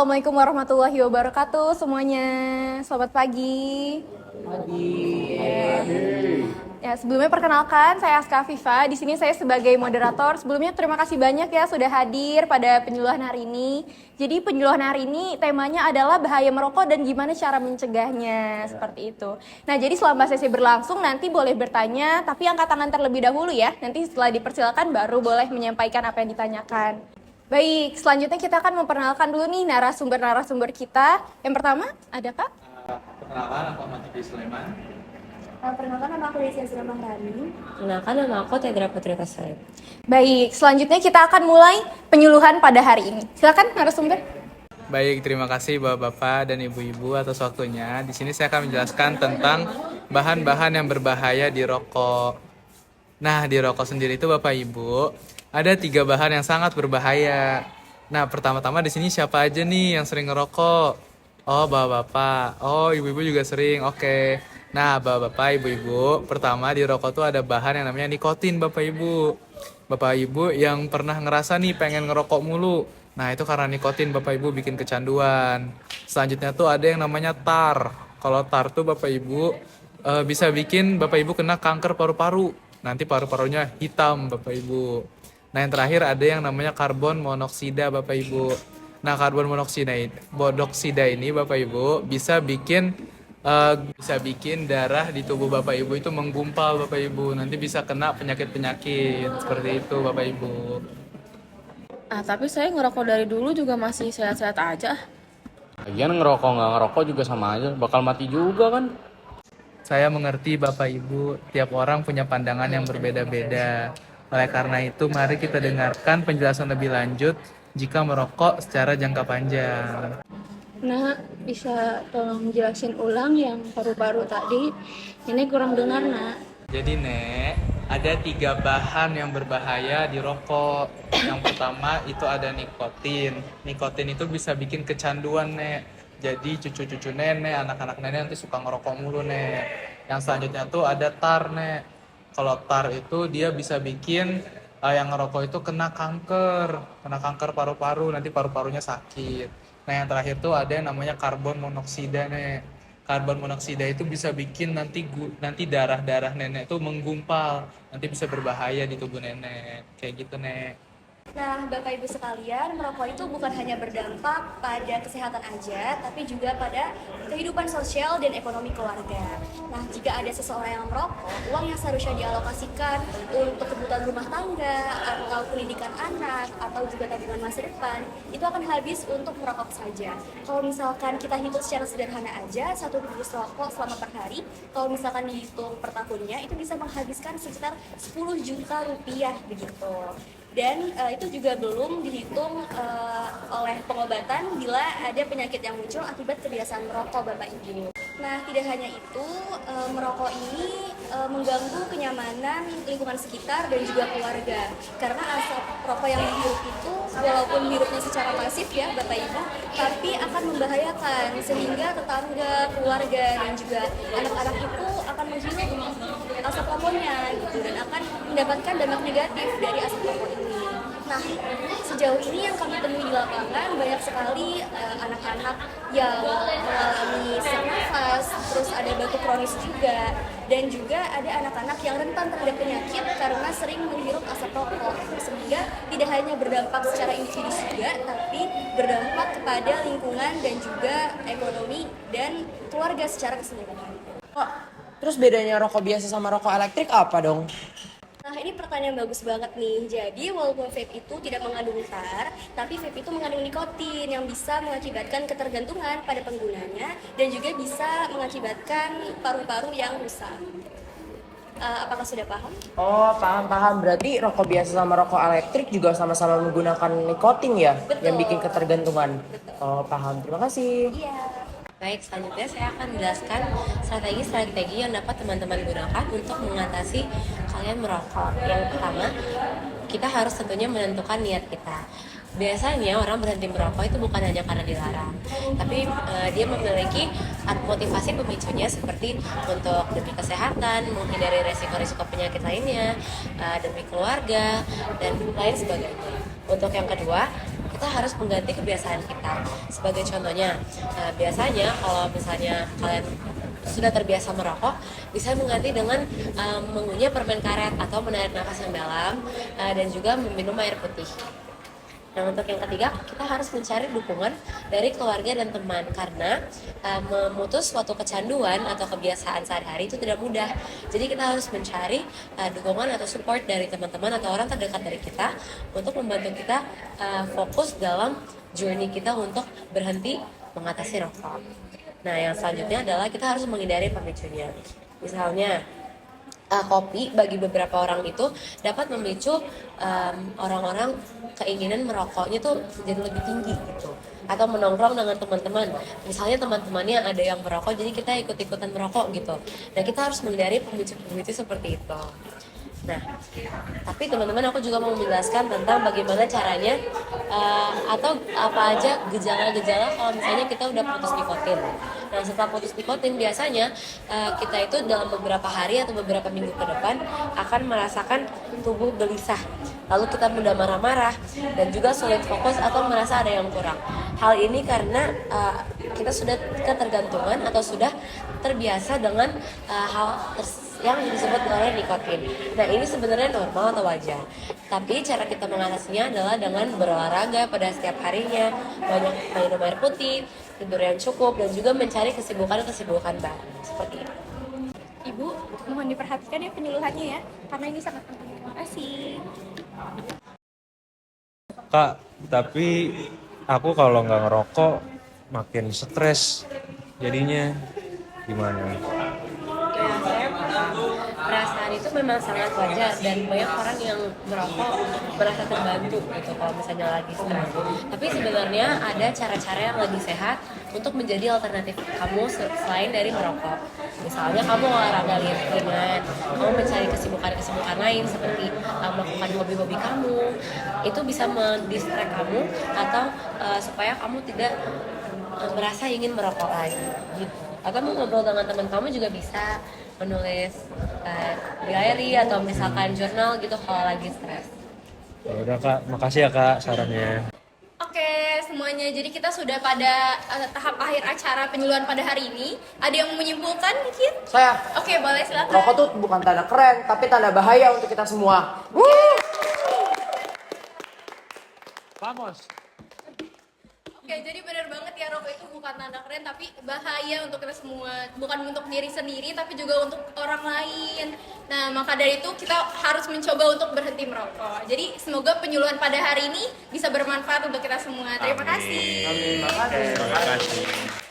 Assalamualaikum warahmatullahi wabarakatuh semuanya. Selamat pagi. Pagi. Ya, sebelumnya perkenalkan saya Aska Afifa. Di sini saya sebagai moderator. Sebelumnya terima kasih banyak ya sudah hadir pada penyuluhan hari ini. Jadi penyuluhan hari ini temanya adalah bahaya merokok dan gimana cara mencegahnya, seperti itu. Nah, jadi selama sesi berlangsung nanti boleh bertanya, tapi angkat tangan terlebih dahulu ya. Nanti setelah dipersilakan baru boleh menyampaikan apa yang ditanyakan. Baik, selanjutnya kita akan memperkenalkan dulu nih narasumber-narasumber kita. Yang pertama, ada Kak? Perkenalkan, aku Ahmad Yudi Sulaiman. Perkenalkan, nama aku Desya Sira Mahrani. Kenalkan, nama aku Tedra Putri Tasrif. Baik, selanjutnya kita akan mulai penyuluhan pada hari ini. Silakan narasumber. Baik, terima kasih Bapak-bapak dan Ibu-ibu atas waktunya. Di sini saya akan menjelaskan tentang bahan-bahan yang berbahaya di rokok. Nah, di rokok sendiri itu Bapak Ibu, ada 3 bahan yang sangat berbahaya. Nah, pertama-tama di sini siapa aja nih yang sering ngerokok? Oh, Bapak-bapak. Oh, Ibu-ibu juga sering. Oke. Nah, Bapak-bapak, Ibu-ibu, pertama di rokok tuh ada bahan yang namanya nikotin, Bapak Ibu. Bapak Ibu yang pernah ngerasa nih pengen ngerokok mulu. Nah, itu karena nikotin Bapak Ibu bikin kecanduan. Selanjutnya tuh ada yang namanya tar. Kalau tar tuh Bapak Ibu bisa bikin Bapak Ibu kena kanker paru-paru. Nanti paru-parunya hitam Bapak Ibu. Nah, yang terakhir ada yang namanya karbon monoksida Bapak Ibu. Nah, karbon monoksida ini Bapak Ibu bisa bikin darah di tubuh Bapak Ibu itu menggumpal Bapak Ibu. Nanti bisa kena penyakit-penyakit seperti itu Bapak Ibu. Tapi saya ngerokok dari dulu juga masih sehat-sehat aja. Lagian ngerokok nggak ngerokok juga sama aja, bakal mati juga kan. Saya mengerti Bapak Ibu, tiap orang punya pandangan yang berbeda-beda. Oleh karena itu, mari kita dengarkan penjelasan lebih lanjut jika merokok secara jangka panjang. Nah, bisa tolong jelasin ulang yang paru-paru tadi? Ini kurang dengar, Nak. Jadi Nek, ada 3 bahan yang berbahaya di rokok. Yang pertama itu ada nikotin. Nikotin itu bisa bikin kecanduan Nek. Jadi cucu-cucu nenek, anak-anak nenek nanti suka ngerokok mulu Nek. Yang selanjutnya tuh ada tar Nek. Kalau tar itu dia bisa bikin yang ngerokok itu kena kanker paru-paru, nanti paru-parunya sakit. Nah, yang terakhir tuh ada yang namanya karbon monoksida Nek. Karbon monoksida itu bisa bikin nanti darah-darah nenek tuh menggumpal, nanti bisa berbahaya di tubuh nenek. Kayak gitu, Nek. Nah, Bapak Ibu sekalian, merokok itu bukan hanya berdampak pada kesehatan aja, tapi juga pada kehidupan sosial dan ekonomi keluarga. Nah, jika ada seseorang yang merokok, uang yang seharusnya dialokasikan untuk kebutuhan rumah tangga, atau pendidikan anak, atau juga tabungan masa depan, itu akan habis untuk merokok saja. Kalau misalkan kita hitung secara sederhana aja, 1 bungkus rokok selama per hari, kalau misalkan dihitung per tahunnya, itu bisa menghabiskan sekitar 10 juta rupiah begitu. Dan itu juga belum dihitung oleh pengobatan bila ada penyakit yang muncul akibat kebiasaan merokok Bapak Ibu. Nah, tidak hanya itu, merokok ini mengganggu kenyamanan lingkungan sekitar dan juga keluarga. Karena asap rokok yang dihirup itu walaupun hirupnya secara masif ya Bapak Ibu, tapi akan membahayakan sehingga tetangga, keluarga dan juga anak-anak itu akan menghirup asap rokoknya gitu dan akan mendapatkan dampak negatif dari asap rokok ini. Nah, sejauh ini yang kami temui di lapangan banyak sekali anak-anak yang mengalami sesak nafas, terus ada batuk kronis juga, dan juga ada anak-anak yang rentan terhadap penyakit karena sering menghirup asap rokok, sehingga tidak hanya berdampak secara individu juga, tapi berdampak kepada lingkungan dan juga ekonomi dan keluarga secara keseluruhan. Terus bedanya rokok biasa sama rokok elektrik apa dong? Nah, ini pertanyaan bagus banget nih. Jadi, walaupun vape itu tidak mengandung tar, tapi vape itu mengandung nikotin yang bisa mengakibatkan ketergantungan pada penggunanya dan juga bisa mengakibatkan paru-paru yang rusak. Apakah sudah paham? Oh, paham. Berarti rokok biasa sama rokok elektrik juga sama-sama menggunakan nikotin ya? Betul. Yang bikin ketergantungan? Betul. Oh, paham. Terima kasih. Iya. Baik, selanjutnya saya akan menjelaskan strategi-strategi yang dapat teman-teman gunakan untuk mengatasi kalian merokok. Yang pertama, kita harus tentunya menentukan niat kita. Biasanya orang berhenti merokok itu bukan hanya karena dilarang, tapi dia memiliki motivasi pemicunya seperti untuk demi kesehatan, menghindari resiko-resiko penyakit lainnya, demi keluarga, dan lain sebagainya. Untuk yang kedua, kita harus mengganti kebiasaan kita. Sebagai contohnya, biasanya kalau misalnya kalian sudah terbiasa merokok, bisa mengganti dengan mengunyah permen karet atau menarik nafas yang dalam, dan juga meminum air putih. Nah, untuk yang ketiga, kita harus mencari dukungan dari keluarga dan teman, karena memutus suatu kecanduan atau kebiasaan sehari-hari itu tidak mudah. Jadi kita harus mencari dukungan atau support dari teman-teman atau orang terdekat dari kita untuk membantu kita fokus dalam journey kita untuk berhenti mengatasi rokok. Nah, yang selanjutnya adalah kita harus menghindari pemicunya. Misalnya, kopi bagi beberapa orang itu dapat memicu orang-orang keinginan merokoknya tuh jadi lebih tinggi gitu, atau menongkrong dengan teman-teman, misalnya teman-temannya ada yang merokok jadi kita ikut-ikutan merokok gitu. Nah, kita harus menghindari pemicu-pemicu seperti itu. Nah, tapi teman-teman, aku juga mau menjelaskan tentang bagaimana caranya atau apa aja gejala-gejala kalau misalnya kita udah putus nikotin. Nah, setelah putus nikotin biasanya kita itu dalam beberapa hari atau beberapa minggu ke depan akan merasakan tubuh gelisah. Lalu kita mudah marah-marah dan juga sulit fokus atau merasa ada yang kurang. Hal ini karena kita sudah ketergantungan atau sudah terbiasa dengan hal yang disebut oleh nikotin. Nah, ini sebenarnya normal atau wajar. Tapi cara kita mengatasinya adalah dengan berolahraga pada setiap harinya, banyak minum air putih, tidur yang cukup, dan juga mencari kesibukan-kesibukan baru. Seperti itu. Ibu, mohon diperhatikan ya penyuluhannya ya, karena ini sangat penting. Terima kasih. Kak, tapi aku kalau nggak ngerokok makin stres jadinya gimana? Ya, saya perasaan itu memang sangat wajar dan banyak orang yang merokok merasa terbantu gitu kalau misalnya lagi stres. Tapi sebenarnya ada cara-cara yang lebih sehat untuk menjadi alternatif kamu selain dari merokok. Misalnya kamu olahraga ringan, kamu mencari kesibukan-kesibukan lain seperti melakukan hobi-hobi kamu, itu bisa mendistract kamu atau supaya kamu tidak merasa ingin merokok lagi gitu. Atau mau ngobrol dengan teman kamu juga bisa, menulis diary atau misalkan jurnal gitu kalau lagi stres. Ya udah Kak, makasih ya Kak sarannya. Oke, semuanya. Jadi kita sudah pada tahap akhir acara penyuluhan pada hari ini. Ada yang mau menyimpulkan mungkin? Saya, Oke, boleh silakan. rokok tuh bukan tanda keren, tapi tanda bahaya untuk kita semua. Vamos. Oke, jadi benar banget ya, rokok itu bukan tanda keren tapi bahaya untuk kita semua. Bukan untuk diri sendiri tapi juga untuk orang lain. Nah, maka dari itu kita harus mencoba untuk berhenti merokok. Jadi semoga penyuluhan pada hari ini bisa bermanfaat untuk kita semua. Terima kasih. Amin. Makasih. Terima kasih.